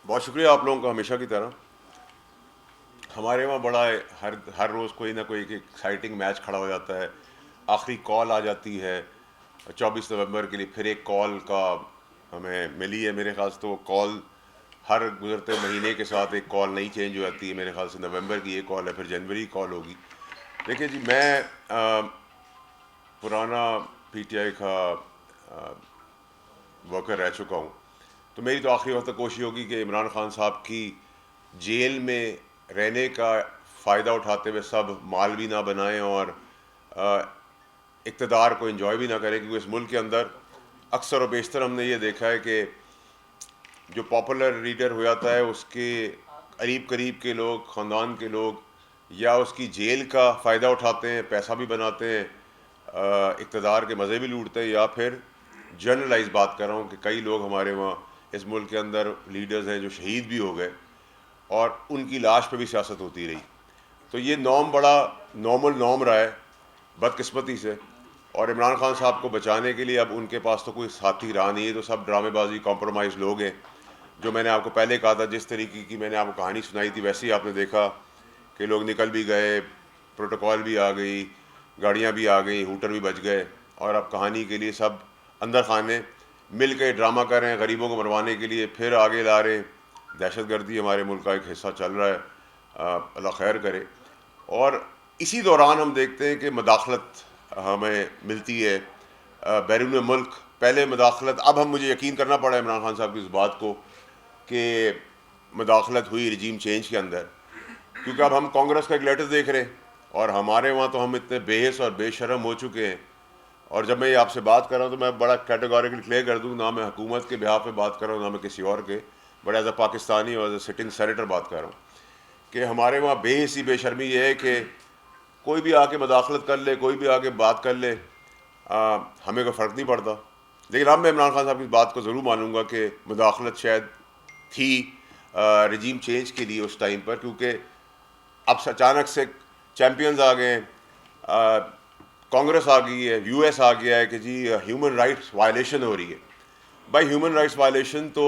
बहुत शुक्रिया आप लोगों का हमेशा की तरह। हमारे वहाँ बड़ा हर रोज़ कोई ना कोई एक एक्साइटिंग मैच खड़ा हो जाता है। आखिरी कॉल आ जाती है 24 नवंबर के लिए, फिर एक कॉल का हमें मिली है। मेरे ख्याल से तो कॉल हर गुजरते महीने के साथ एक कॉल नई चेंज हो जाती है। मेरे ख्याल से नवंबर की एक कॉल है, फिर जनवरी की कॉल होगी। देखिए जी, मैं पुराना पीटीआई का वर्कर रह चुका हूँ, तो मेरी तो आखिरी वक्त तक कोशिश होगी कि इमरान खान साहब की जेल में रहने का फ़ायदा उठाते हुए सब माल भी ना बनाएं और इक़्तिदार को एंजॉय भी ना करें, क्योंकि इस मुल्क के अंदर अक्सर और बेशतर हमने ये देखा है कि जो पॉपुलर लीडर हो जाता है उसके करीब करीब के लोग, ख़ानदान के लोग, या उसकी जेल का फ़ायदा उठाते हैं, पैसा भी बनाते हैं, इक़्तिदार के मज़े भी लूटते हैं, या फिर जनरलाइज बात कर रहा हूँ कि कई लोग हमारे वहाँ इस मुल्क के अंदर लीडर्स हैं जो शहीद भी हो गए और उनकी लाश पे भी सियासत होती रही। तो ये नॉर्म बड़ा नॉर्मल नॉर्म रहा है बदकिस्मती से। और इमरान खान साहब को बचाने के लिए अब उनके पास तो कोई साथी रहा नहीं है, तो सब ड्रामेबाजी कॉम्प्रोमाइज़ लोग हैं। जो मैंने आपको पहले कहा था, जिस तरीके की मैंने आपको कहानी सुनाई थी, वैसे ही आपने देखा कि लोग निकल भी गए, प्रोटोकॉल भी आ गई, गाड़ियाँ भी आ गई, हूटर भी बच गए, और अब कहानी के लिए सब अंदर खाने मिल के ड्रामा कर रहे हैं गरीबों को मरवाने के लिए, फिर आगे ला रहे हैं। दहशत गर्दी हमारे मुल्क का एक हिस्सा चल रहा है, अल्लाह खैर करे। और इसी दौरान हम देखते हैं कि मदाखलत हमें मिलती है बैरून मुल्क। पहले मदाखलत, अब हम मुझे यकीन करना पड़ा इमरान खान साहब की इस बात को कि मदाखलत हुई रजीम चेंज के अंदर, क्योंकि अब हम कांग्रेस का एक लेटर देख रहे हैं और हमारे वहाँ तो हम इतने बेहस और बेशरम हो चुके हैं। और जब मैं ये आपसे बात कर रहा हूँ तो मैं बड़ा कैटेगोरिकली क्लियर कर दूँ, ना मैं हुकूमत के बिहाफ पे बात कर रहा हूँ, ना मैं किसी और के, बट एज अ पाकिस्तानी और एज अ सिटिंग सेनेटर बात कर रहा हूँ कि हमारे वहाँ बेहसी बेशर्मी ये है कि कोई भी आके मदाखलत कर ले, कोई भी आके बात कर ले, हमें कोई फ़र्क नहीं पड़ता। लेकिन अब मैं इमरान खान साहब की बात को ज़रूर मानूंगा कि मदाखलत शायद थी रजीम चेंज के लिए उस टाइम पर, क्योंकि अब अचानक से चैम्पियंस आ गए हैं, कांग्रेस आ गई है, यूएस आ गया है कि जी ह्यूमन राइट्स वायलेशन हो रही है। भाई ह्यूमन राइट्स वायलेशन तो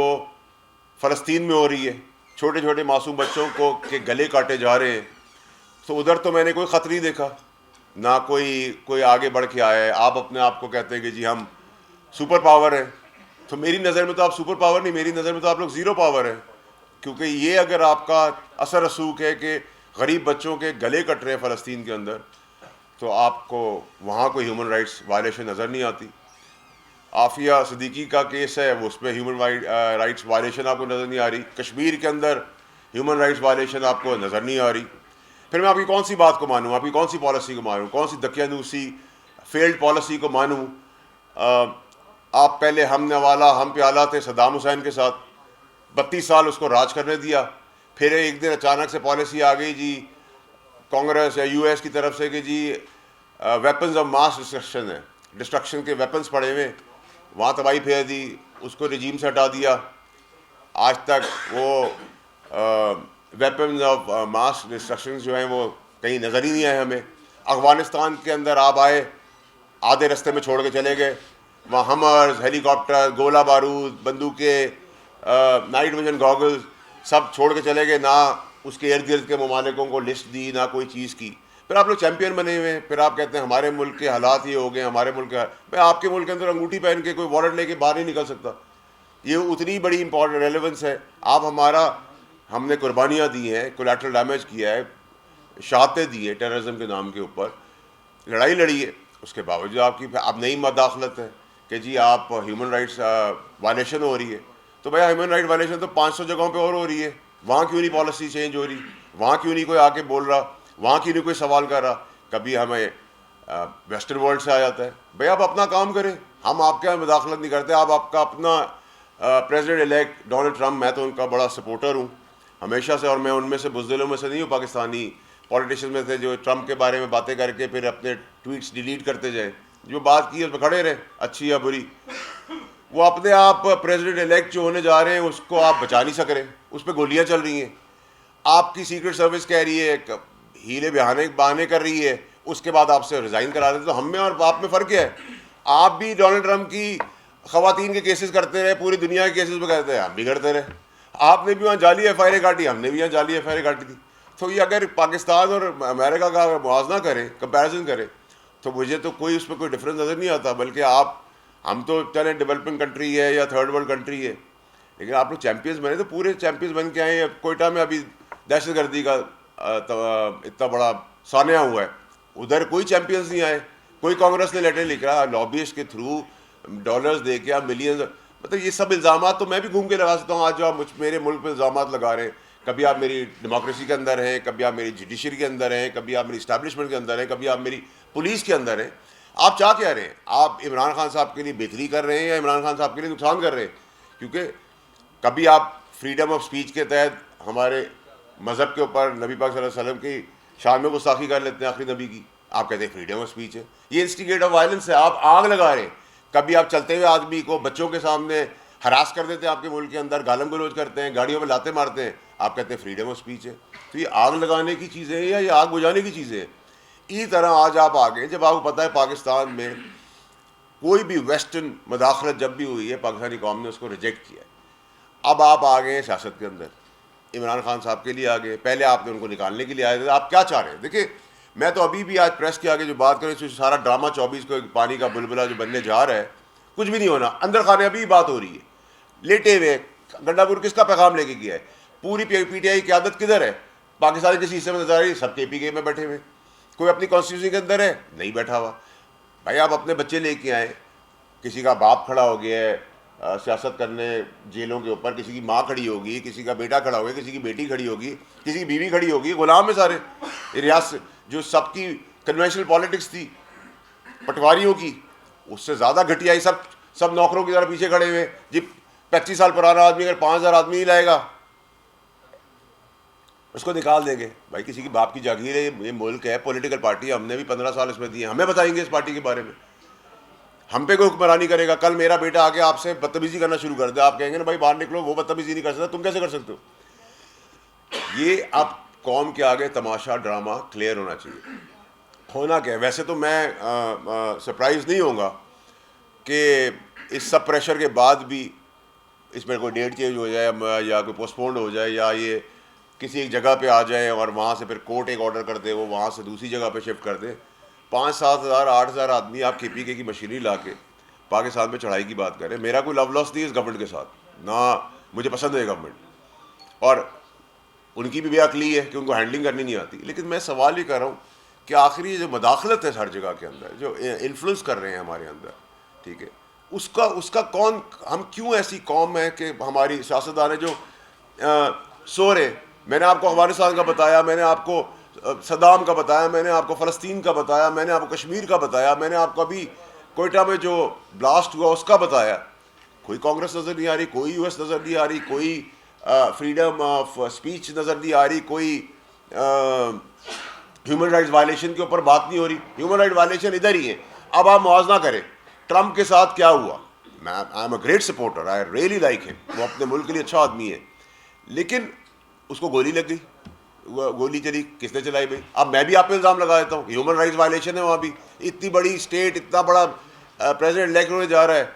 फ़लस्तीन में हो रही है, छोटे छोटे मासूम बच्चों को के गले काटे जा रहे हैं, तो उधर तो मैंने कोई ख़त नहीं देखा, ना कोई कोई आगे बढ़ के आया है। आप अपने आप को कहते हैं कि जी हम सुपर पावर हैं, तो मेरी नज़र में तो आप सुपर पावर नहीं, मेरी नज़र में तो आप लोग ज़ीरो पावर हैं। क्योंकि ये अगर आपका असर रसूख है कि गरीब बच्चों के गले कट रहे हैं फ़लस्तीन के अंदर, तो आपको वहाँ कोई ह्यूमन राइट्स वायलेशन नज़र नहीं आती। आफिया सिद्दीकी का केस है, वो उस पर ह्यूमन राइट्स वायलेशन आपको नज़र नहीं आ रही। कश्मीर के अंदर ह्यूमन राइट्स वायलेशन आपको नज़र नहीं आ रही। फिर मैं आपकी कौन सी बात को मानूँ, आपकी कौन सी पॉलिसी को मानूँ, कौन सी दकियानूसी फेल्ड पॉलिसी को मानूँ? आप पहले हम नवाला हम प्याला थे सद्दाम हुसैन के साथ, 32 साल उसको राज करने दिया। फिर एक दिन अचानक से पॉलिसी आ गई जी कांग्रेस या यूएस की तरफ से कि जी वेपन्स ऑफ मास डिस्ट्रक्शन के वेपन्स पड़े हुए, वहाँ तबाही फेर दी, उसको रजीम से हटा दिया। आज तक वो वेपन्स ऑफ मास डिस्ट्रक्शन जो हैं वो कहीं नज़र ही नहीं आए हमें। अफ़गानिस्तान के अंदर आप आए, आधे रास्ते में छोड़ के चले गए। वहाँ हमर्स, हेलीकॉप्टर, गोला बारूद, बंदूकें, नाइट विजन गॉगल्स सब छोड़ के चले गए। ना उसके इर्द गिर्द के ममालिकों को लिस्ट दी, ना कोई चीज़ की। फिर आप लोग चैम्पियन बने हुए हैं, फिर आप कहते हैं हमारे मुल्क के हालात ये हो गए, हमारे मुल्क के। भाई आपके मुल्क के अंदर अंगूठी पहन के कोई वॉलेट लेके बाहर नहीं निकल सकता, ये उतनी बड़ी इंपॉर्टेंट रेलेवेंस है। आप हमारा, हमने कुर्बानियाँ दी हैं, कोलैटरल डैमेज किया है, शहादतें दी है टेररिज्म के नाम के ऊपर, लड़ाई लड़ी है, उसके बावजूद आपकी अब नई मदाखलत है कि जी आप ह्यूमन राइट्स वायलेशन हो रही है। तो भैया ह्यूमन राइट वायलेशन तो 500 जगहों पे और हो रही है, वहाँ क्यों नहीं पॉलिसी चेंज हो रही? वहाँ क्यों नहीं कोई आके बोल रहा? वहाँ क्यों नहीं कोई सवाल कर रहा? कभी हमें वेस्टर्न वर्ल्ड से आ जाता है। भैया आप अपना काम करें, हम आपके यहाँ मदाखलत नहीं करते। आप आपका अपना प्रेसिडेंट इलेक्ट डोनाल्ड ट्रम्प, मैं तो उनका बड़ा सपोर्टर हूँ हमेशा से, और मैं उनमें से बुज़दिलों में से नहीं हूँ पाकिस्तानी पॉलिटिशियन में थे जो ट्रम्प के बारे में बातें करके फिर अपने ट्वीट्स डिलीट करते जाए। जो बात की उस पर खड़े रहे, अच्छी या बुरी। वो अपने आप प्रेसिडेंट इलेक्ट जो होने जा रहे हैं उसको आप बचा नहीं सक रहे, उस पर गोलियां चल रही हैं। आपकी सीक्रेट सर्विस कह रही है, हीले बहाने कर रही है, उसके बाद आपसे रिज़ाइन करा देते। तो हम में और आप में फ़र्क क्या है? आप भी डोनाल्ड ट्रम्प की ख़वातीन के केसेस करते रहे, पूरी दुनिया के केसेस में करते रहे, हम भी करते रहे। आपने भी वहाँ जाली FIR काटी, हमने भी यहाँ जाली FIR काटी थी। तो ये अगर पाकिस्तान और अमेरिका का मुआवजा करें, कंपैरिजन करें, तो मुझे तो कोई उसमें कोई डिफरेंस नज़र नहीं आता। बल्कि हम तो चले डेवलपिंग कंट्री है या थर्ड वर्ल्ड कंट्री है, लेकिन आप लोग चैम्पियंस बने तो पूरे चैम्पियंस बन के आए। कोयटा में अभी दहशतगर्दी का इतना बड़ा सानिया हुआ है, उधर कोई चैम्पियंस नहीं आए, कोई कांग्रेस ने लेटर लिख रहा, लॉबीइस्ट के थ्रू डॉलर्स दे के आप मिलियंस, मतलब ये सब इल्ज़ाम तो मैं भी घूम के लगा सकता हूँ। आज जो आप मेरे मुल्क पर इल्ज़ाम लगा रहे हैं, कभी आप मेरी डेमोक्रेसी के अंदर हैं, कभी आप मेरी जुडिशरी के अंदर हैं, कभी आप मेरी इस्टेब्लिशमेंट के अंदर हैं, कभी आप मेरी पुलिस के अंदर हैं। आप चाह क्या रहे हैं? आप इमरान खान साहब के लिए बेहतरी कर रहे हैं या इमरान खान साहब के लिए नुकसान कर रहे हैं? क्योंकि कभी आप फ्रीडम ऑफ स्पीच के तहत हमारे मज़हब के ऊपर नबी पाक सल्लल्लाहु अलैहि वसल्लम की शान में गुस्ताखी कर लेते हैं, आखिरी नबी की, आप कहते हैं फ्रीडम ऑफ स्पीच है। ये इंस्टिगेट ऑफ वायलेंस है, आप आग लगा रहे हैं। कभी आप चलते हुए आदमी को बच्चों के सामने हरास कर देते हैं, आपके मुल्क के अंदर गालम गलोच करते हैं, गाड़ियों में लाते मारते हैं, आप कहते हैं फ्रीडम ऑफ स्पीच है। तो ये आग लगाने की चीज़ें हैं या ये आग बुझाने की चीज़ें हैं? इसी तरह आज आप आ गए, जब आपको पता है पाकिस्तान में कोई भी वेस्टर्न मदाखलत जब भी हुई है, पाकिस्तानी कौम ने उसको रिजेक्ट किया है। अब आप आ गए सियासत के अंदर, इमरान खान साहब के लिए आ गए, पहले आपने उनको निकालने के लिए आए थे। आप क्या चाह रहे हैं? देखिए, मैं तो अभी भी आज प्रेस के आगे जो बात करें, तो सारा ड्रामा 24 को पानी का बुलबुला जो बनने जा रहा है, कुछ भी नहीं होना। अंदर खाने अभी बात हो रही है, लेटे हुए गंडापुर किसका पैगाम लेके गया है? पूरी PTI की आदत किधर है? पाकिस्तान किसी हिस्से में नजर आ रही है, सब KPK में बैठे हुए। कोई अपनी कॉन्स्टिट्यूंसी के अंदर है? नहीं बैठा हुआ। भाई आप अपने बच्चे लेके आए, किसी का बाप खड़ा हो गया है सियासत करने जेलों के ऊपर, किसी की माँ खड़ी होगी, किसी का बेटा खड़ा होगा, किसी की बेटी खड़ी होगी, किसी की बीवी खड़ी होगी, गुलाम है सारे रियासत। जो सबकी कन्वेंशनल पॉलिटिक्स थी पटवारियों की, उससे ज़्यादा घटिया ही सब नौकरों की तरह पीछे खड़े हुए। जी 25 साल पुराना आदमी अगर 5000 आदमी ही लाएगा, उसको निकाल देंगे। भाई किसी की बाप की जागीर है, ये मुल्क है, पॉलिटिकल पार्टी है, हमने भी 15 साल इसमें दिए, हमें बताएंगे इस पार्टी के बारे में, हम पे कोई हुक्मरानी करेगा। कल मेरा बेटा आके आपसे बदतमीजी करना शुरू कर दे, आप कहेंगे ना भाई बाहर निकलो, वो बदतमीजी नहीं कर सकता, तुम कैसे कर सकते हो? ये अब कौम के आगे तमाशा ड्रामा क्लियर होना चाहिए। होना क्या है? वैसे तो मैं सरप्राइज नहीं होऊंगा कि इस सब प्रेशर के बाद भी इसमें कोई डेट चेंज हो जाए या कोई पोस्टपोन्ड हो जाए, या ये किसी एक जगह पे आ जाए और वहाँ से फिर कोर्ट एक ऑर्डर कर दे, वो वहाँ से दूसरी जगह पे शिफ्ट कर दे। 5-7 हज़ार 8 हज़ार आदमी आप KPK की मशीनरी ला के पाकिस्तान में चढ़ाई की बात करें। मेरा कोई लव लॉस नहीं है इस गवर्नमेंट के साथ, ना मुझे पसंद है गवर्नमेंट, और उनकी भी बेअक्ली है कि उनको हैंडलिंग करनी नहीं आती। लेकिन मैं सवाल ये कर रहा हूँ कि आखिर ये जो मदाखलत है हर जगह के अंदर, जो इन्फ्लुएंस कर रहे हैं हमारे अंदर, ठीक है, उसका कौन, हम क्यों ऐसी कौम है कि हमारी सियासतदान है जो सो रहे? मैंने आपको अफगानिस्तान का बताया, मैंने आपको सद्दाम का बताया, मैंने आपको फ़लस्तीन का बताया, मैंने आपको कश्मीर का बताया, मैंने आपको अभी कोयटा में जो ब्लास्ट हुआ उसका बताया। कोई कांग्रेस नज़र नहीं आ रही, कोई US नज़र नहीं आ रही, कोई फ्रीडम ऑफ स्पीच नज़र नहीं आ रही, कोई ह्यूमन राइट्स वायलेशन के ऊपर बात नहीं हो रही। ह्यूमन राइट वायलेशन इधर ही है। अब आप मुआवजा करें, ट्रंप के साथ क्या हुआ? I am a great supporter, I really like him, वो अपने मुल्क के लिए अच्छा आदमी है, लेकिन उसको गोली लग गई, गोली चली, किसने चलाई भाई? अब मैं भी आप पे इल्ज़ाम लगा देता हूँ, ह्यूमन राइट्स वायलेशन है वहाँ भी। इतनी बड़ी स्टेट, इतना बड़ा प्रेसिडेंट इलेक्ट होने जा रहा है,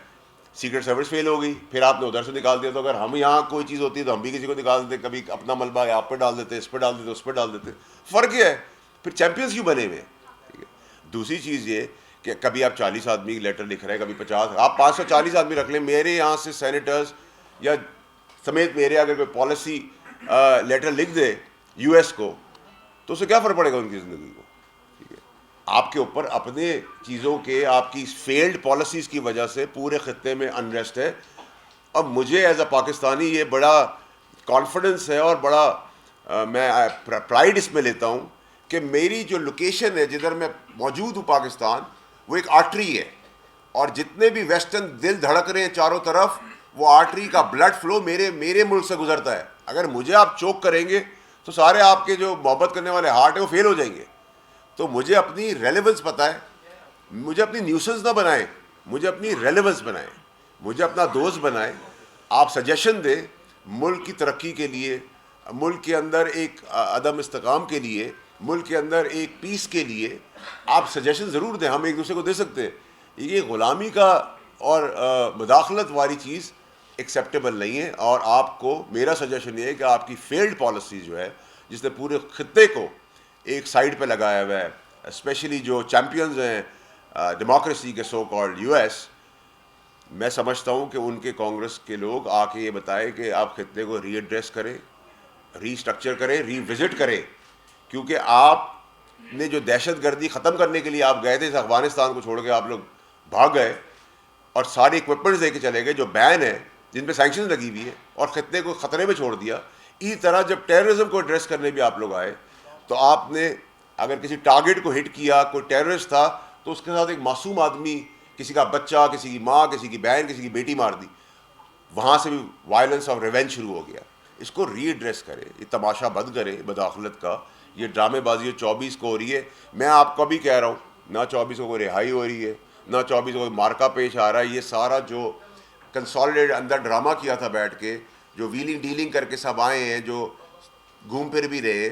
सीक्रेट सर्विस फेल हो गई, फिर आपने उधर से निकाल दिया। तो अगर हम यहाँ कोई चीज़ होती है तो हम भी किसी को निकाल देते, कभी अपना मलबा आप पे डाल देते, इस पर डाल देते, उस पर डाल देते। फ़र्क ये है, फिर चैम्पियंस क्यों बने हुए? ठीक है। दूसरी चीज़ ये कि कभी आप 40 आदमी की लेटर लिख रहे हैं, कभी 50, आप 540 आदमी रख लें। मेरे यहाँ से सेनेटर्स या समेत मेरे अगर कोई पॉलिसी लेटर लिख दे US को, तो उससे क्या फ़र्क पड़ेगा उनकी ज़िंदगी को? ठीक है, आपके ऊपर अपने चीज़ों के, आपकी फेल्ड पॉलिसीज़ की वजह से पूरे ख़त्ते में अनरेस्ट है। अब मुझे एज अ पाकिस्तानी ये बड़ा कॉन्फिडेंस है और बड़ा मैं प्राइड इसमें लेता हूँ कि मेरी जो लोकेशन है, जिधर मैं मौजूद हूँ पाकिस्तान, वो एक आर्टरी है, और जितने भी वेस्टर्न दिल धड़क रहे हैं चारों तरफ, वो आर्टरी का ब्लड फ्लो मेरे मुल्क से गुजरता है। अगर मुझे आप चोक करेंगे तो सारे आपके जो मोहब्बत करने वाले हार्ट है वो फेल हो जाएंगे। तो मुझे अपनी रेलेवेंस पता है, मुझे अपनी न्यूसेंस ना बनाएं, मुझे अपनी रेलेवेंस बनाएं, मुझे अपना दोस्त बनाएं। आप सजेशन दें मुल्क की तरक्की के लिए, मुल्क के अंदर एक अदम इस्तेकाम के लिए, मुल्क के अंदर एक पीस के लिए आप सजेशन ज़रूर दें, हम एक दूसरे को दे सकते हैं। ये ग़ुलामी का और मुदाखलत वाली चीज़ एक्सेप्टेबल नहीं है। और आपको मेरा सजेशन ये है कि आपकी फेल्ड पॉलिसी जो है, जिसने पूरे खत्ते को एक साइड पे लगाया हुआ है, स्पेशली जो चैम्पियंस हैं डेमोक्रेसी के सो कॉल्ड यूएस, मैं समझता हूँ कि उनके कांग्रेस के लोग आके ये बताएं कि आप खत्ते को रीएड्रेस करें, रीस्ट्रक्चर करें, रीविज़िट करें। क्योंकि आपने जो दहशतगर्दी ख़त्म करने के लिए आप गए थे, इस अफगानिस्तान को छोड़ के आप लोग भाग गए और सारे इक्विपमेंट्स दे के चले गए जो बैन है, जिन पे सैंक्शन लगी हुई है, और खत्ते को ख़तरे में छोड़ दिया। इसी तरह जब टेररिज्म को एड्रेस करने भी आप लोग आए, तो आपने अगर किसी टारगेट को हिट किया, कोई टेररिस्ट था, तो उसके साथ एक मासूम आदमी, किसी का बच्चा, किसी की माँ, किसी की बहन, किसी की बेटी मार दी। वहाँ से भी वायलेंस और रिवेंज शुरू हो गया। इसको रीएड्रेस करें, ये तमाशा बंद करें बदाखलत का, ये ड्रामेबाजी 24 को हो रही है। मैं आपको भी कह रहा हूँ, ना 24 को कोई रिहाई हो रही है, ना 24 को कोई मार्का पेश आ रहा है। ये सारा जो कंसोलिडेट अंदर ड्रामा किया था बैठ के, जो व्हीलिंग डीलिंग करके सब आए हैं, जो घूम फिर भी रहे,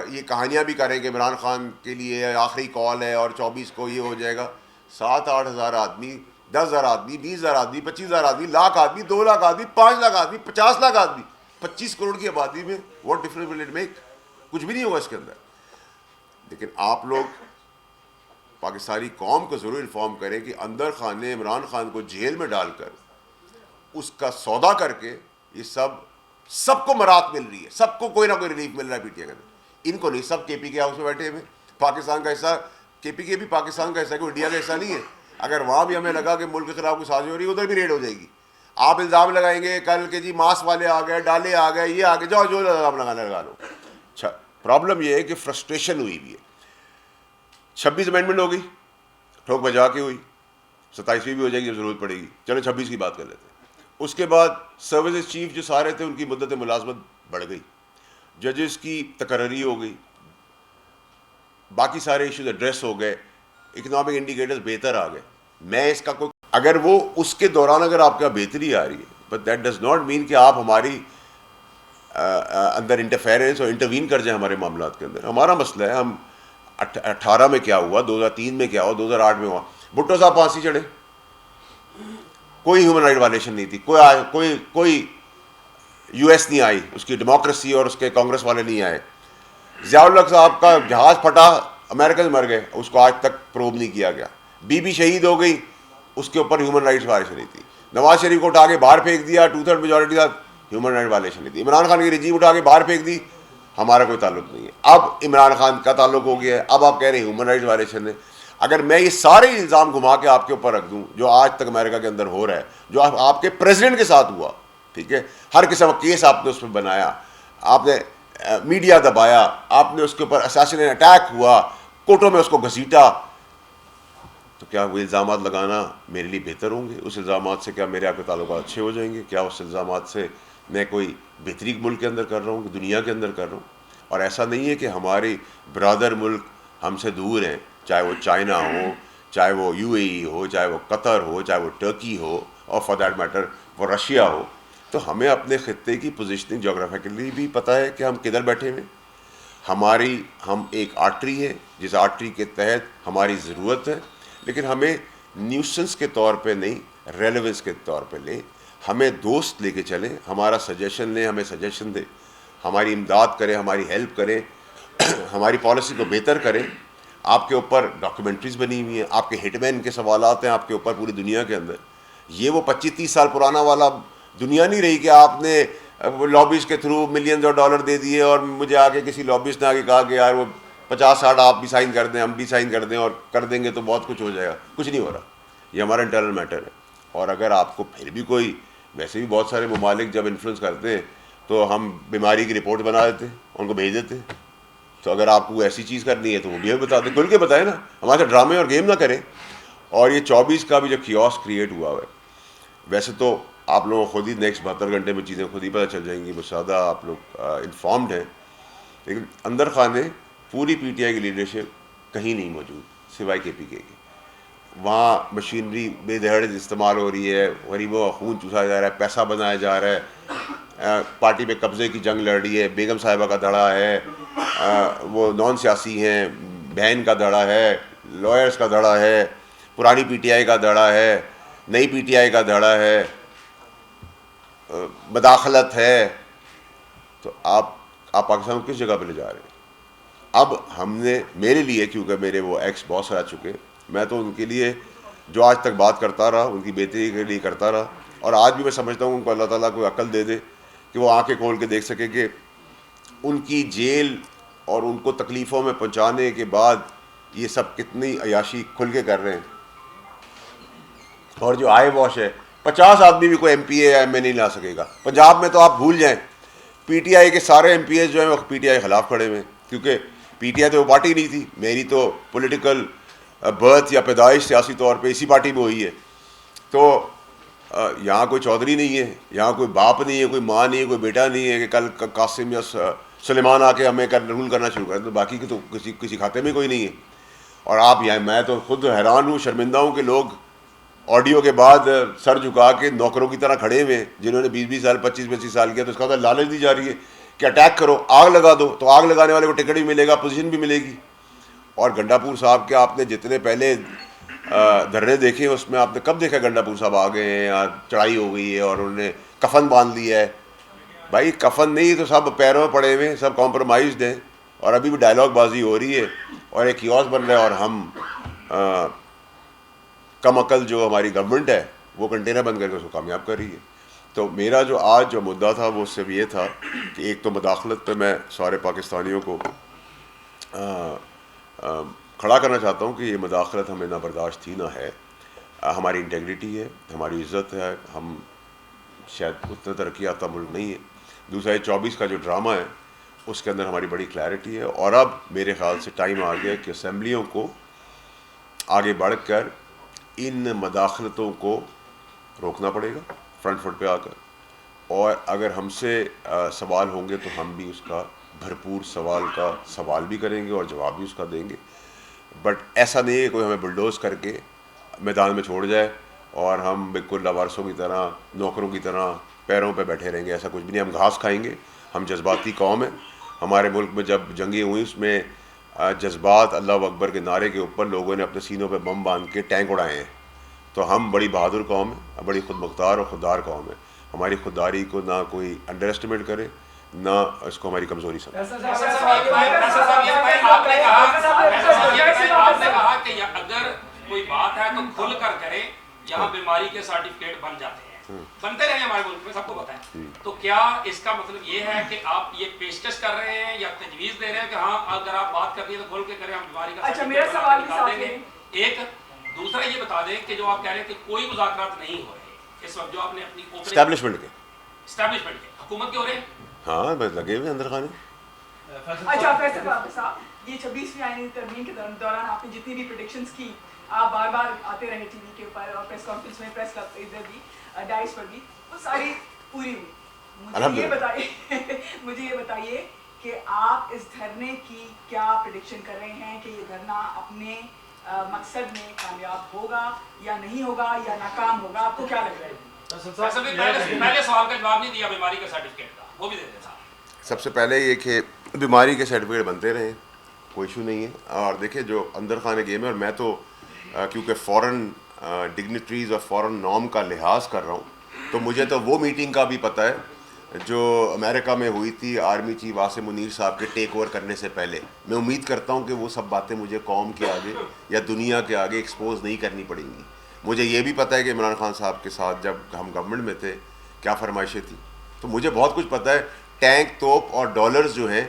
ये कहानियाँ भी करें कि इमरान खान के लिए आखिरी कॉल है और 24 को ये हो जाएगा। 7-8 हज़ार आदमी, 10,000 आदमी, 20,000 आदमी, 25,000 आदमी, लाख आदमी, 2 लाख आदमी, 5 लाख आदमी, 50 लाख आदमी, 25 करोड़ की आबादी में what difference will it make? कुछ भी नहीं होगा इसके अंदर। लेकिन आप लोग पाकिस्तानी कौम को ज़रूर इन्फॉर्म करें कि अंदर खान ने इमरान खान को जेल में डालकर उसका सौदा करके ये सबको मराहत मिल रही है, सबको कोई ना कोई रिलीफ मिल रहा है पीटीआई के अंदर। इनको नहीं, सब केपीके हाउस में बैठे हुए, पाकिस्तान का हिस्सा, केपीके भी पाकिस्तान का हिस्सा है, कोई इंडिया का हिस्सा नहीं है। अगर वहाँ भी हमें लगा कि मुल्क के खिलाफ कोई साजिश हो रही है, उधर भी रेड हो जाएगी। आप इल्ज़ाम लगाएंगे कल के जी मास वाले आ गए, डाले आ गए, ये आ गए, जाओ जो इल्ज़ाम लगाना लगा लो। अच्छा, प्रॉब्लम ये है कि फ्रस्ट्रेशन हुई भी है। 26 अमेंडमेंट हो गई, ठोक बजा के हुई, 27वीं भी हो जाएगी जब ज़रूरत पड़ेगी। चलो 26 की बात कर लेते हैं। उसके बाद सर्विसेज चीफ जो सारे थे, उनकी मुद्दत मुलाजमत बढ़ गई, जजेस की तकर्री हो गई, बाकी सारे इश्यूज एड्रेस हो गए, इकनॉमिक इंडिकेटर्स बेहतर आ गए। मैं इसका कोई, अगर वो उसके दौरान अगर आपका बेहतरी आ रही है, but that does not mean कि आप हमारी अंदर इंटरफेरेंस और इंटरवीन कर जाए हमारे मामला के अंदर। हमारा मसला है, हम 18 में क्या हुआ, 2003 में क्या हुआ, 2008 में हुआ, भुट्टो साहब फांसी चढ़े, कोई ह्यूमन राइट वायलेशन नहीं थी, कोई यूएस नहीं आई, उसकी डेमोक्रेसी और उसके कांग्रेस वाले नहीं आए। ज़ियाउल हक साहब का जहाज़ फटा, अमेरिकन मर गए, उसको आज तक प्रूव नहीं किया गया। बीबी शहीद हो गई, उसके ऊपर ह्यूमन राइट्स वायलेशन नहीं थी। नवाज शरीफ को उठा के बाहर फेंक दिया, 2/3 मेजोरिटी था, ह्यूमन राइट वायलेशन नहीं थी। इमरान खान की रिजीम उठा के बाहर फेंक दी, हमारा कोई ताल्लुक नहीं है। अब इमरान खान का ताल्लुक हो गया है, अब आप कह रहे हैं ह्यूमन राइट्स वायलेशन है। अगर मैं ये सारे इल्ज़ाम घुमा के आपके ऊपर रख दूँ जो आज तक अमेरिका के अंदर हो रहा है, जो आपके प्रेसिडेंट के साथ हुआ, ठीक है, हर किस्म का केस आपने उस पर बनाया, आपने मीडिया दबाया, आपने उसके ऊपर असैसिनेशन अटैक हुआ, कोर्टों में उसको घसीटा, तो क्या वो इल्ज़ाम लगाना मेरे लिए बेहतर होंगे? उस इल्ज़ाम से क्या मेरे आपके ताल्लुकात अच्छे हो जाएंगे? क्या उस इल्ज़ाम से मैं कोई बेहतरी मुल्क के अंदर कर रहा हूँ कि दुनिया के अंदर कर रहा हूँ? और ऐसा नहीं है कि हमारे ब्रदर मुल्क हमसे दूर हैं, चाहे वो चाइना हो, चाहे वो यूएई हो, चाहे वो कतर हो, चाहे वो टर्की हो, और फॉर दैट मैटर वो रशिया हो। तो हमें अपने खित्ते की पोजीशनिंग जोग्राफिकली भी पता है कि हम किधर बैठे हुए। हम एक आर्टरी है, जिस आर्टरी के तहत हमारी ज़रूरत है, लेकिन हमें न्यूसेंस के तौर पे नहीं, रेलेवेंस के तौर पे लें। हमें दोस्त लेके चलें, हमारा सजेशन लें, हमें सजेशन दें, हमारी इमदाद करें, हमारी हेल्प करें, हमारी पॉलिसी को बेहतर करें। आपके ऊपर डॉक्यूमेंट्रीज़ बनी हुई हैं, आपके हिटमैन के सवालात हैं आपके ऊपर पूरी दुनिया के अंदर। ये वो 25-30 साल पुराना वाला दुनिया नहीं रही कि आपने लॉबीज के थ्रू मिलियंस ऑफ डॉलर दे दिए और मुझे आके किसी लॉबिस्ट ने आके कहा कि यार वो 50-60 आप भी साइन कर दें, हम भी साइन कर दें और कर देंगे तो बहुत कुछ हो जाएगा। कुछ नहीं हो रहा, ये हमारा इंटरनल मैटर है। और अगर आपको फिर भी कोई, वैसे भी बहुत सारे ममालिक जब इन्फ्लुएंस करते हैं तो हम बीमारी की रिपोर्ट बना देते हैं, उनको भेज देते हैं। तो अगर आपको ऐसी चीज़ करनी है तो वो भी हमें बता दें, खुल के बताएं ना, हमारे साथ ड्रामे और गेम ना करें। और ये 24 का भी जो कियोस्क क्रिएट हुआ है, वैसे तो आप लोगों को खुद ही नेक्स्ट 72 घंटे में चीज़ें खुद ही पता चल जाएंगी, बहुत ज़्यादा आप लोग इन्फॉर्म्ड हैं। लेकिन अंदर खाने पूरी पीटीआई की लीडरशिप कहीं नहीं मौजूद सिवाय केपीके की। वहाँ मशीनरी बेदहड़ इस्तेमाल हो रही है, गरीबों का खून चूसा जा रहा है, पैसा बनाया जा रहा है, पार्टी पे कब्ज़े की जंग लड़ रही है, बेगम साहिबा का धड़ा है, वो नॉन सियासी हैं, बहन का धड़ा है, लॉयर्स का धड़ा है, पुरानी पीटीआई का धड़ा है, नई पीटीआई का धड़ा है, मदाखलत है, तो आप पाकिस्तान को किस जगह पे ले जा रहे हैं? अब हमने, मेरे लिए, क्योंकि मेरे वो एक्स बॉस रह चुके, मैं तो उनके लिए जो आज तक बात करता रहा, उनकी बेहतरी के लिए करता रहा, और आज भी मैं समझता हूँ उनको अल्लाह ताला को अक्ल दे दे कि वो आंखें खोल के देख सके कि उनकी जेल और उनको तकलीफ़ों में पहुँचाने के बाद ये सब कितनी अयाशी खुल के कर रहे हैं। और जो आय वॉश है, 50 आदमी भी कोई MP या MA नहीं ला सकेगा। पंजाब में तो आप भूल जाएं, PTI के सारे MPs जो हैं वो PTI के ख़िलाफ़ खड़े हुए हैं, क्योंकि PTI तो वो पार्टी नहीं थी। मेरी तो पॉलिटिकल बर्थ या पैदाइश सियासी तौर पे इसी पार्टी में हुई है। तो यहाँ कोई चौधरी नहीं है, यहाँ कोई बाप नहीं है, कोई माँ नहीं है, कोई बेटा नहीं है कि कल कासिम या सुलेमान आके हमें रूल करना शुरू करें। तो बाकी की तो किसी खाते में कोई नहीं है। और आप यहाँ, मैं तो खुद हैरान हूँ, शर्मिंदा हूँ कि लोग ऑडियो के बाद सर झुका के नौकरों की तरह खड़े हुए हैं, जिन्होंने 20-20 साल 25-25 साल किया। तो इसका मतलब लालच दी जा रही है कि अटैक करो, आग लगा दो, तो आग लगाने वाले को टिकट भी मिलेगा, पोजीशन भी मिलेगी। और गंडापुर साहब के आपने जितने पहले धरने देखे, उसमें आपने कब देखा गंडापुर साहब आ गए हैं या चढ़ाई हो गई है और उन्होंने कफन बांध लिया है? भाई कफन नहीं तो सब पैरों में पड़े हुए, सब कॉम्प्रोमाइज्ड हैं, और अभी भी डायलॉग बाजी हो रही है और एक कियोस्क बन रहा है। और हम कम अकल जो हमारी गवर्नमेंट है वो कंटेनर बंद करके उसको कामयाब कर रही है। तो मेरा जो आज जो मुद्दा था वो सिर्फ ये था कि एक तो मदाखलत पे मैं सारे पाकिस्तानियों को खड़ा करना चाहता हूँ कि ये मदाखलत हमें ना बर्दाश्त थी ना है। हमारी इंटेग्रिटी है, हमारी इज़्ज़त है, हम शायद उतना तरक्की याफ्ता मुल्क नहीं है। दूसरा ये 24 का जो ड्रामा है उसके अंदर हमारी बड़ी क्लैरिटी है, और अब मेरे ख्याल से टाइम आ गया कि असम्बलियों को आगे बढ़कर इन मदाखलतों को रोकना पड़ेगा फ्रंट फुट पे आकर। और अगर हमसे सवाल होंगे तो हम भी उसका भरपूर सवाल भी करेंगे और जवाब भी उसका देंगे। बट ऐसा नहीं है कोई हमें बुलडोज़ करके मैदान में छोड़ जाए और हम बिल्कुल लावारसों की तरह, नौकरों की तरह पैरों पे बैठे रहेंगे, ऐसा कुछ भी नहीं। हम घास खाएंगे, हम जज्बाती कौम है। हमारे मुल्क में जब जंगें हुई उसमें जज्बात, अल्लाह अकबर के नारे के ऊपर लोगों ने अपने सीनों पे बम बांध के टैंक उड़ाए हैं। तो हम बड़ी बहादुर कौम है, बड़ी खुद मुख्तार और खुददार कौम है। हमारी खुददारी को ना कोई अंडर एस्टिमेट करे, ना इसको हमारी कमज़ोरी समझे। आपने कहा कि अगर कोई बात है तो खुल कर करें, यहाँ बीमारी के सर्टिफिकेट बन जाते हैं, बनते रहे हमारे मुल्क में, सबको पता है। तो क्या इसका मतलब ये है कि आप ये पेशकश कर रहे हैं या तजवीज़ दे रहे हैं कि हाँ अगर आप बात करती है तो खुल के करें, हम बीमारी का सर्टिफिकेट निकाल देंगे? एक दूसरा ये बता दें कि जो आप कह रहे हैं कि कोई मुज़ाकरात नहीं हो रहे इस वक्त, जो आपने अपनी एस्टैब्लिशमेंट के हुकूमत के हो रहे हैं, हाँ बस लगे हुए अंदर खाने। अच्छा फैसल साहब, ये 26वीं आईनी तरमीम के दौरान आपने जितनी भी प्रेडिक्शंस की, आप बार बार आते रहे टीवी के ऊपर और प्रेस कॉन्फ्रेंस में, प्रेस क्लब इधर भी, डाइस पर भी, वो सारी पूरी हुई। मुझे ये बताइए कि आप इस धरने की क्या प्रेडिक्शन कर रहे हैं कि ये धरना अपने मकसद में कामयाब होगा या नहीं होगा या नाकाम होगा? आपको क्या लग रहा है? पहले सवाल का जवाब नहीं दिया बीमारी के सर्टिफिकेट का, वो भी दे दें साहब। सबसे पहले ये कि बीमारी के सर्टिफिकेट बनते रहे, कोई इशू नहीं है। और देखिए जो अंदर खाने गेम है, और मैं तो क्योंकि फ़ॉरेन डिग्निटरीज़ और फ़ॉरेन नॉर्म का लिहाज कर रहा हूँ, तो मुझे तो वो मीटिंग का भी पता है जो अमेरिका में हुई थी आर्मी चीफ आसिम मुनीर साहब के टेक ओवर करने से पहले। मैं उम्मीद करता हूँ कि वो सब बातें मुझे कौम के आगे या दुनिया के आगे एक्सपोज नहीं करनी पड़ेंगी। मुझे ये भी पता है कि इमरान खान साहब के साथ जब हम गवर्नमेंट में थे क्या फरमाइशें थी, तो मुझे बहुत कुछ पता है। टैंक, तोप और डॉलर्स जो हैं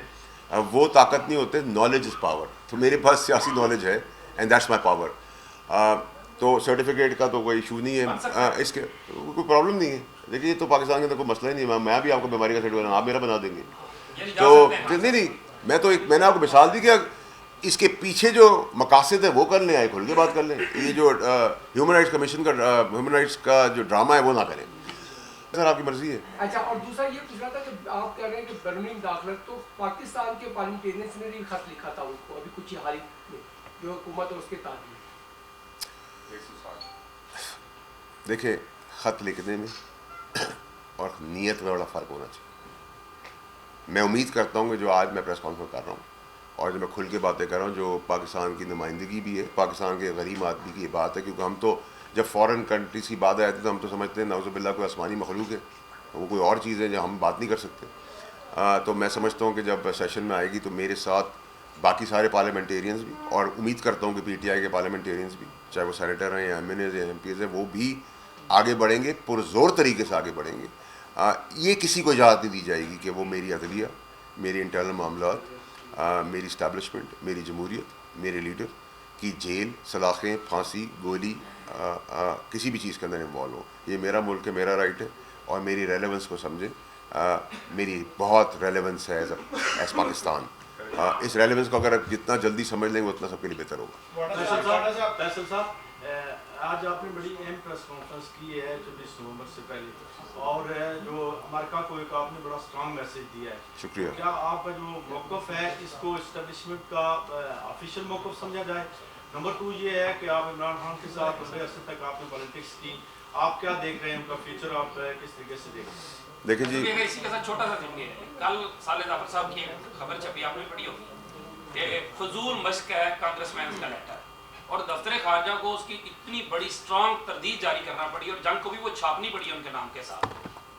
वो ताकत नहीं होते, नॉलेज इज़ पावर। तो मेरे पास सियासी नॉलेज है एंड दैट्स माई पावर। तो सर्टिफिकेट का तो कोई इशू नहीं है, इसके कोई प्रॉब्लम नहीं है। देखिए तो पाकिस्तान के अंदर कोई मसला ही नहीं है। मैं भी आपको बीमारी का सर्टिफिकेट आप मेरा बना देंगे तो नहीं, मैं तो मैंने आपको मिसाल दी कि इसके पीछे जो मकासद है वो कर लें, आए खुल के बात कर लें। ये जो ह्यूमन राइट्स कमीशन का, ह्यूमन राइट्स का जो ड्रामा है वो ना करें, सर आपकी मर्जी है। अच्छा, और दूसरा ये पूछना था कि आप कह रहे हैं कि बर्मिंग दाखिलत, तो पाकिस्तान के पार्लियामेंटेरियंस ने भी खत लिखा था उनको अभी कुछ ही हाल में, जो हुकूमत है उसके ताबी। देखिए ख़त लिखने में और नीयत में बड़ा फ़र्क होना चाहिए। मैं उम्मीद करता हूँ कि जो आज मैं प्रेस कॉन्फ्रेंस कर रहा हूँ और जो मैं खुल के बातें कर रहा हूँ, जो पाकिस्तान की नुमाइंदगी भी है, पाकिस्तान के गरीब आदमी की ये बात है। क्योंकि हम तो जब फ़ॉरेन कंट्रीज़ की बात आती है तो हम तो समझते हैं नाउज़ुबिल्लाह कोई आसमानी मखलूक है, वो कोई और चीज़ है जो हम बात नहीं कर सकते। तो मैं समझता हूँ कि जब सेशन में आएगी तो मेरे साथ बाकी सारे पार्लियामेंटेरियंस भी, और उम्मीद करता हूँ कि पीटीआई के पार्लियामेंटेरियंस भी, चाहे वो सेनेटर हैं या एमएनएज या एमपीज़ हैं, वो भी आगे बढ़ेंगे, पुरजोर तरीके से आगे बढ़ेंगे। ये किसी को इजाज़त नहीं दी जाएगी कि वो मेरी अदलिया, मेरी इंटरनल मामलात, मेरी इस्टेब्लिशमेंट, मेरी जमहूरियत, मेरे लीडर की जेल, सलाखें, फांसी, गोली किसी भी चीज़ के अंदर इन्वॉल्व हो। ये मेरा मुल्क है, मेरा राइट है, और मेरी रेलेवेंस को समझें। मेरी बहुत रेलेवेंस है एज पाकिस्तान। इस रेलेवेंस को अगर आप जितना जल्दी समझ लेंगे उतना सबके लिए बेहतर होगा। फैसल साहब, आज आपने बड़ी अहम प्रेस कॉन्फ्रेंस की है 24 नवंबर से पहले, और जो अमेरिका को एक आपने बड़ा स्ट्रांग मैसेज दिया है। शुक्रिया। क्या आपका जो मौक़िफ़ है इसको इस्टेब्लिशमेंट का ऑफिशियल मौक़िफ़ समझा जाए? नंबर 2 ये है कि आप इमरान खान के साथ लंबे अरसे तक आपने पॉलिटिक्स की, आप क्या देख रहे हैं, उनका फ्यूचर आप किस तरीके से देख रहे हैं? देखिए जी, इसी के साथ छोटा सा थिंग है, कल साले जाफर साहब की खबर छपी, आपने पढ़ी होगी कि फजूल मश्क है कांग्रेसमैन का लेटर, और दफ्तर खारजा को उसकी इतनी बड़ी स्ट्रांग तरदीद जारी करना पड़ी और जंग को भी वो छापनी पड़ी उनके नाम के साथ।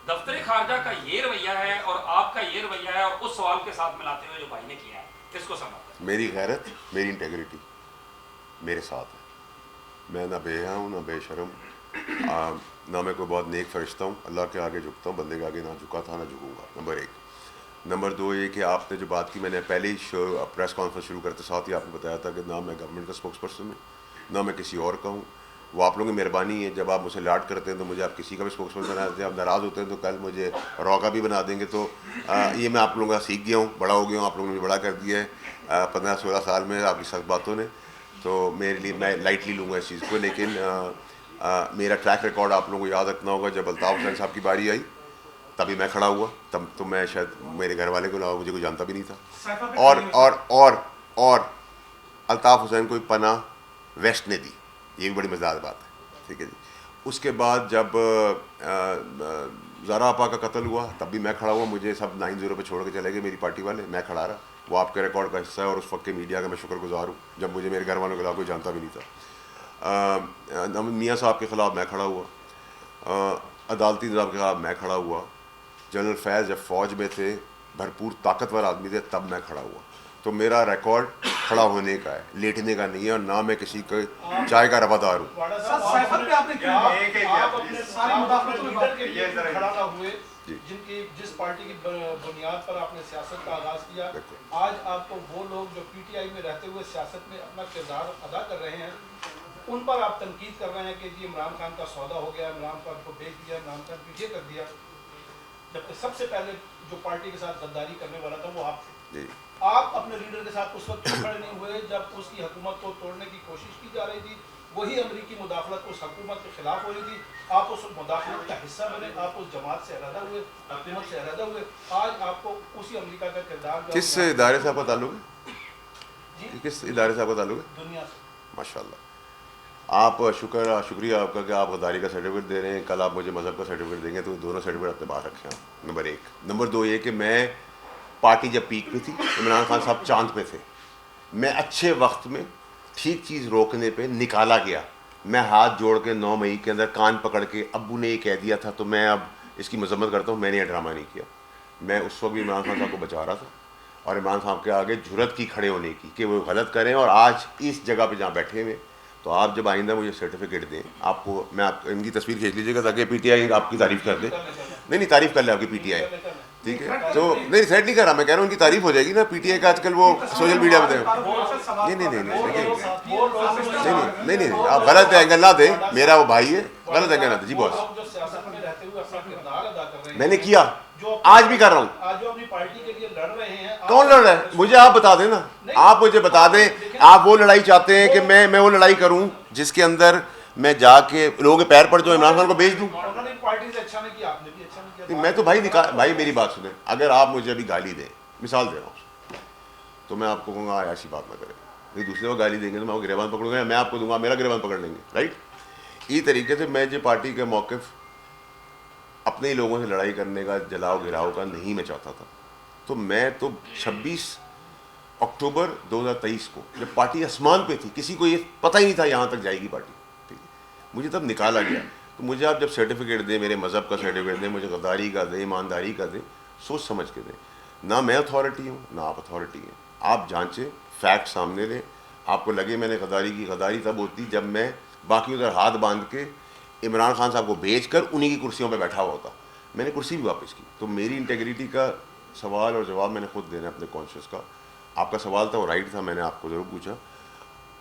दफ्तर खारजा का ये रवैया है और आपका ये रवैया है, और उस सवाल के साथ मिलाते हुए जो भाई ने किया है, इसको समझते हैं। मेरी गैरत, मेरी इंटेग्रिटी मेरे साथ है। मैं ना बेहया हूँ, ना बेशरम, ना मैं कोई बहुत नेक फरिश्ता हूँ। अल्लाह के आगे झुकता हूँ, बंदे के आगे ना झुका था ना झुकूँगा। नंबर 1। नंबर 2 ये कि आपने जो बात की, मैंने पहले ही प्रेस कॉन्फ्रेंस शुरू करते साथ ही आपने बताया था कि ना मैं गवर्नमेंट का स्पोक्स पर्सन हूँ, ना मैं किसी और का हूँ। वो आप लोगों की मेहरबानी है, जब आप मुझे लाड करते हैं तो मुझे आप किसी का भी स्पोक्स पर्सन बना देते हैं। आप नाराज़ होते हैं तो कल मुझे रॉ का भी बना देंगे। तो ये मैं आप लोगों का सीख गया हूँ, बड़ा हो गया हूँ, आप लोगों ने मुझे बड़ा कर दिया है 15-16 साल में आपकी सख्त बातों ने। तो मेरे लिए, मैं लाइटली लूँगा इस चीज़ को। लेकिन मेरा ट्रैक रिकॉर्ड आप लोगों को याद रखना होगा। जब अल्ताफ़ हुसैन साहब की बारी आई तभी मैं खड़ा हुआ, तब तो मैं शायद मेरे घर वाले को अलावा मुझे कोई जानता भी नहीं था। और अल्ताफ़ हुसैन को पना वेस्ट ने दी, ये भी बड़ी मज़ेदार बात है, ठीक है जी। उसके बाद जब ज़ारा आपा का कत्ल हुआ तब भी मैं खड़ा हुआ, मुझे सब 9-0 पे छोड़ के चले गए मेरी पार्टी वाले, मैं खड़ा रहा। वो आपके रिकॉर्ड का हिस्सा है और उस वक्त के मीडिया का मैं शुक्रगुजार हूँ, जब मुझे मेरे घर वालों के अलावा कोई जानता भी नहीं था। मियाँ साहब के ख़िलाफ़ मैं खड़ा हुआ, अदालती निज़ाम के ख़िलाफ़ मैं खड़ा हुआ। जनरल फैज़ जब फ़ौज में थे, भरपूर ताकतवर आदमी थे, तब मैं खड़ा हुआ। तो मेरा रिकॉर्ड खड़ा होने का है, लेटने का नहीं है, और ना मैं किसी के चाय का रवादार हूँ। जिस पार्टी की बुनियाद पर आपने सियासत का आगाज़ किया, आज आपको वो लोग जो पीटीआई में रहते हुए सियासत में अपना किरदार अदा कर रहे हैं, उन पर आप तनकीद कर रहे हैं कि जी इमरान खान का सौदा हो गया, इमरान खान को बेच दिया, इमरान खान को ये कर दिया, जबकि सबसे पहले जो पार्टी के साथ गद्दारी करने वाला था वो आप थे। आप अपने लीडर के साथ उस वक्त खड़े नहीं हुए जब उसकी हुकूमत को तोड़ने की कोशिश की जा रही थी। वही अमरीकी मुदाखलत उस हुकूमत के खिलाफ हो रही थी, आप उस मुदाखलत का हिस्सा बने, आप उस जमात से अलहदा हुए, हुकूमत से अलहदा हुए। आज आपको उसी अमरीका का किरदार, किस इदारे से आपका ताल्लुक है जी? किस इदारे से आपका ताल्लुक है? दुनिया से। माशाल्लाह, आप शुक्रिया आपका कि आप गद्दारी का सर्टिफिकेट दे रहे हैं। कल आप मुझे मज़हब का सर्टिफिकेट देंगे, तो दोनों सर्टिफिकेट अपने बाहर रखें आप। नंबर 1। नंबर 2 ये कि मैं पार्टी जब पीक पे थी, इमरान खान साहब चांद पे थे, मैं अच्छे वक्त में ठीक चीज़ रोकने पे निकाला गया। मैं हाथ जोड़ के 9 मई के अंदर कान पकड़ के, अब्बू ने ये कह दिया था तो मैं अब इसकी मजम्मत करता हूँ, मैंने ये ड्रामा नहीं किया। मैं उस वक्त भी इमरान खान साहब को बचा रहा था, और इमरान साहब के आगे जुर्रत की खड़े होने की कि वो गलत करें। और आज इस जगह पे जहाँ बैठे हुए, तो आप जब आइंदा मुझे सर्टिफिकेट दें, आपको मैं आप इनकी तस्वीर खींच लीजिएगा ताकि पीटीआई आपकी तारीफ़ कर दे। नहीं, तारीफ़ कर ले आपकी पीटीआई, ठीक है? तो नहीं, सेट नहीं कर रहा, मैं कह रहा हूँ उनकी तारीफ़ हो जाएगी ना। पीटीआई का आजकल वो सोशल मीडिया में नहीं, आप गलत एंगल ना दें, मेरा वो भाई है, गलत एंगल ना दें जी। बॉस, मैंने किया, आज भी कर रहा हूँ। कौन लड़ रहा है? मुझे आप बता दें ना, आप मुझे बता दें। आप वो लड़ाई चाहते हैं कि मैं वो लड़ाई करूं जिसके अंदर मैं जाके लोगों के पैर पर जो इमरान खान को बेच दूं? मैं तो भाई मेरी बात सुने, अगर आप मुझे अभी गाली दें, मिसाल दे रहा हूँ, तो मैं आपको कहूँगा ऐसी बात ना करें। नहीं, दूसरे को गाली देंगे तो मैं गिरेबान पकड़ूंगा, मैं आपको दूंगा, मेरा गिरेबान पकड़ लेंगे, राइट? इसी तरीके से मैं जो पार्टी के मौक़िफ़ अपने ही लोगों से लड़ाई करने का, जलाओ गिराओ का नहीं मैं चाहता था। तो मैं तो 26 अक्टूबर 2023 को जब पार्टी आसमान पे थी, किसी को ये पता ही नहीं था यहाँ तक जाएगी पार्टी, ठीक है, मुझे तब निकाला गया। तो मुझे आप जब सर्टिफिकेट दें, मेरे मज़हब का सर्टिफिकेट दें, मुझे गद्दारी का दें, ईमानदारी का दें, सोच समझ के दें। ना मैं अथॉरिटी हूँ ना आप अथॉरिटी हैं। आप जांचें, फैक्ट सामने दें। आपको लगे मैंने गद्दारी की, गद्दारी तब होती जब मैं बाकी उधर हाथ बांध के इमरान खान साहब को बेच कर उन्हीं की कुर्सियों पर बैठा हुआ होता। मैंने कुर्सी भी वापस की। तो मेरी इंटेग्रिटी का सवाल और जवाब मैंने खुद देना है अपने कॉन्शियस का। आपका सवाल था वो राइट था, मैंने आपको ज़रूर पूछा,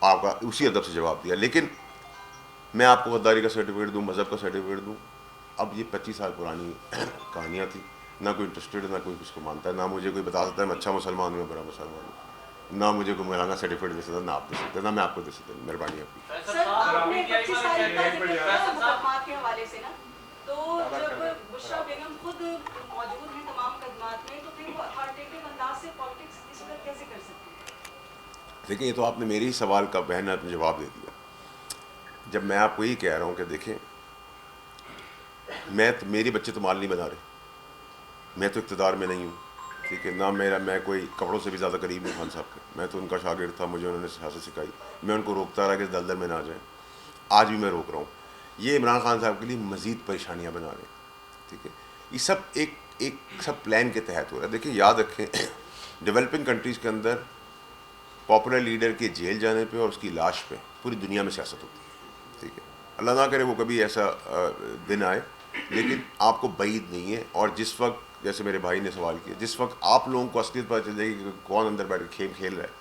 आपका उसी अदब से जवाब दिया। लेकिन मैं आपको गद्दारी का सर्टिफिकेट दूँ, मज़हब का सर्टिफिकेट दूँ, अब ये 25 साल पुरानी कहानियाँ थी। ना कोई इंटरेस्टेड है, ना कोई किसको मानता है, ना मुझे कोई बता सकता है मैं अच्छा मुसलमान हूँ या बुरा मुसलमान हूँ, ना मुझे कोई मौलाना सर्टिफिकेट दे सकता, ना आप दे सकते, ना मैं आपको दे सकता। मेहरबानी आपकी। सर आपने 25 साल का जिक्र किया मुकदमात के हवाले से ना, तो जब बुशरा बेगम खुद मौजूद हैं तमाम मुकदमात में, तो फिर वो अथॉरिटेटिव अंदाज से पॉलिटिक्स इस वक्त कैसे कर सकते हैं? देखिए, ये तो आपने मेरे ही सवाल का बहन आपने जवाब दे दिया। जब मैं आपको यही कह रहा हूँ कि देखें, मेरे बच्चे तो माल नहीं बना रहे, मैं तो इक़्तिदार में नहीं हूँ, ठीक है ना। मैं कोई कपड़ों से भी ज़्यादा करीब हूँ खान साहब के। मैं तो उनका शागिर्द था, मुझे उन्होंने सियासत सिखाई, मैं उनको रोकता रहा कि दलदल में ना जाएं। आज भी मैं रोक रहा हूँ। ये इमरान खान साहब के लिए मज़ीद परेशानियाँ बना रहे हैं, ठीक है। ये सब एक सब प्लान के तहत हो रहा है। देखिए, याद रखें, डेवलपिंग कंट्रीज़ के अंदर पॉपुलर लीडर के जेल जाने पे और उसकी लाश पे पूरी दुनिया में सियासत होती है, ठीक है। अल्लाह ना करे वो कभी ऐसा दिन आए, लेकिन आपको बईद नहीं है। और जिस वक्त, जैसे मेरे भाई ने सवाल किया, जिस वक्त आप लोगों को असलियत पता चल जाएगी कि कौन अंदर बैठ के खेल रहा है,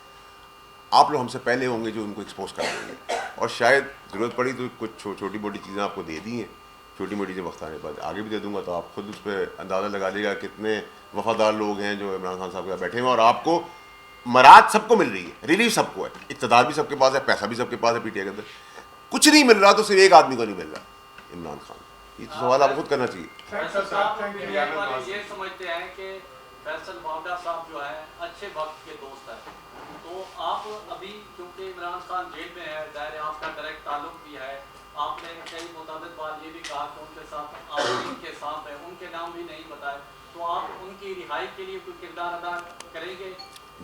आप लोग हमसे पहले होंगे जो उनको एक्सपोज कर देंगे। और शायद ज़रूरत पड़ी तो कुछ छोटी मोटी चीज़ें आपको दे दी हैं, छोटी मोटी चीज़ें वक्त आने बाद आगे भी दे दूंगा, तो आप खुद उस पर अंदाज़ा लगा लीजिएगा कितने वफादार लोग हैं जो इमरान खान साहब के साथ बैठे हैं। और आपको मराद सबको मिल रही है, रिलीफ सबको है, इक़्तिदार भी सबके पास है, पैसा भी सबके पास है। पीटीआई के अंदर कुछ नहीं मिल रहा तो सिर्फ एक आदमी को नहीं मिल रहा, इमरान खान। ये तो सवाल आपको खुद करना चाहिए। ये समझते हैं कि फैसल बावड़ा साहब जो है अच्छे वक्त के दोस्त हैं, तो आप अभी क्योंकि इमरान खान जेल में है, ज़ाहिर आपका डायरेक्ट ताल्लुक भी है, आपने कई मुताबिक बात ये भी कहा कि उनके साथ आप उनके साथ हैं, उनके नाम भी नहीं बताए, तो आप उनकी रिहाई के लिए कोई किरदार अदा करेंगे?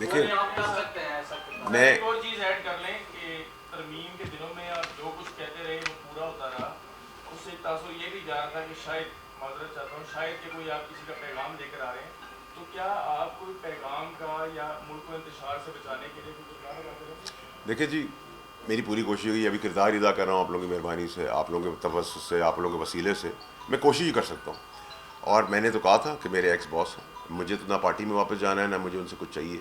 देखिए, आप कर सकते हैं ऐसा? मैं एक और चीज़ ऐड कर लें कि तरमीम के दिनों में आप जो कुछ कहते रहे वो पूरा होता रहा। उससे तासुर ये भी जा रहा था कि शायद, माजरत चाहता हूँ, शायद कि कोई आप किसी का पैगाम लेकर आ रहे हैं, तो क्या आप कोई पैगाम का या मुल्क को इंतशार से बचाने के लिए कोई किरदार अदा करेंगे? देखिए जी, मेरी पूरी कोशिश होगी, अभी किरदार अदा कर रहा हूँ आप लोगों की मेहरबानी से, आप लोगों के तवज्जुह से, आप लोगों के वसीले से मैं कोशिश ही कर सकता हूँ। और मैंने तो कहा था कि मेरे एक्स बॉस हैं, मुझे तो ना पार्टी में वापस जाना है, ना मुझे उनसे कुछ चाहिए।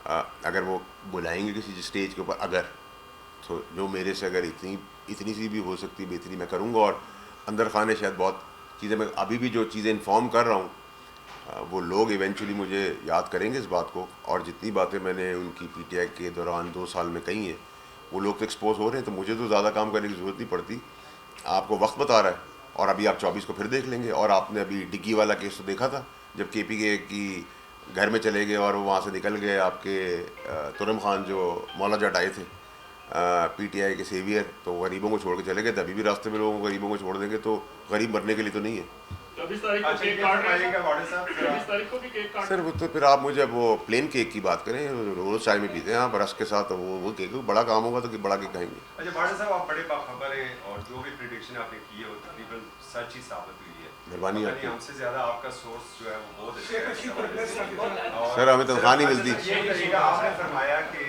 अगर वो बुलाएंगे किसी स्टेज के ऊपर, अगर तो जो मेरे से अगर इतनी सी भी हो सकती है बेहतरी मैं करूँगा। और अंदर खाने शायद बहुत चीज़ें, मैं अभी भी जो चीज़ें इन्फॉर्म कर रहा हूँ, वो लोग इवेंचुअली मुझे याद करेंगे इस बात को। और जितनी बातें मैंने उनकी पीटीआई के दौरान 2 साल में कही हैं, वो लोग तो एक्सपोज हो रहे हैं, तो मुझे तो ज़्यादा काम करने की ज़रूरत नहीं पड़ती। आपको वक्त बता रहा है, और अभी आप 24 को फिर देख लेंगे। और आपने अभी डिग्गी वाला केस तो देखा था, जब KPK की घर में चले गए और वो वहाँ से निकल गए आपके तुरम खान जो मौला जट आए थे, पीटीआई के सेवियर, तो गरीबों को छोड़ के चले गए। तो अभी भी रास्ते में लोगों को गरीबों को छोड़ देंगे तो गरीब मरने के लिए तो नहीं है। 24 तारीख को केक काट रहे हैं, 24 तारीख को भी केक काट। सर वो तो फिर आप मुझे वो प्लेन केक की बात करें, रोज़ चाय में पीते हैं आप रस के साथ, वो केक बड़ा काम होगा तो बड़ा केक खाएंगे। अच्छा बाड़ा साहब, आप बड़े बाखबर हैं और जो भी प्रेडिक्शन आपने की है वो तकरीबन सच ही साबित हुई है। मेहरबानी आपकी। हमसे ज़्यादा आपका सोर्स जो है वो बहुत अच्छा है। सर हमें तनख्वाह नहीं मिलती। आपने फरमाया कि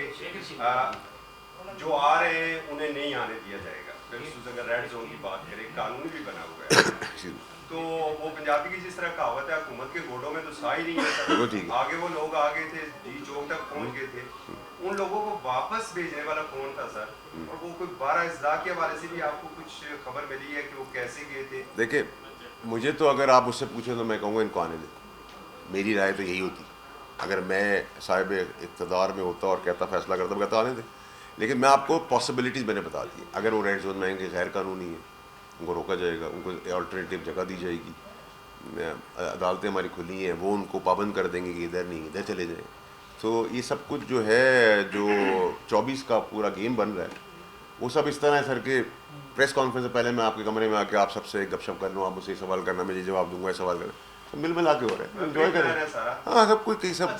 जो आ रहे हैं उन्हें नहीं आने दिया जाएगा। अगर रेड जोन की बात करें, कानून भी बना हुआ है, तो वो पंजाबी की जिस तरह कहावत है, हुकूमत के गोडों में तो सा ही नहीं है। आगे वो लोग आ गए थे, जी चौक तक पहुंच गए थे, उन लोगों को वापस भेजने वाला कौन था सर? और वो कोई 12 अजला के हवाले से भी आपको कुछ खबर मिली है कि वो कैसे गए थे? देखिए, मुझे तो अगर आप मुझसे पूछें तो मैं कहूँगा इनको आने दे। मेरी राय तो यही होती। अगर मैं साहिब इक़्तिदार में होता और कहता, फैसला करता, मैं कहता आने दे। लेकिन मैं आपको पॉसिबिलिटीज़ मैंने बता दी। अगर वो रेड जोन में आएंगे, गैर कानूनी है, उनको रोका जाएगा, उनको अल्टरनेटिव जगह दी जाएगी, अदालतें हमारी खुली हैं, वो उनको पाबंद कर देंगे कि इधर नहीं, इधर चले जाएँ। तो ये सब कुछ जो है, जो 24 का पूरा गेम बन रहा है, वो सब इस तरह है सर के प्रेस कॉन्फ्रेंस से पहले मैं आपके कमरे में आके आप सबसे गपशप कर लूँ, आप मुझसे सवाल करना, मैं ये जवाब दूंगा, सवाल करना, तो मिल मिला के हो रहा है, एंजॉय करें। हाँ, सब कुछ कई सब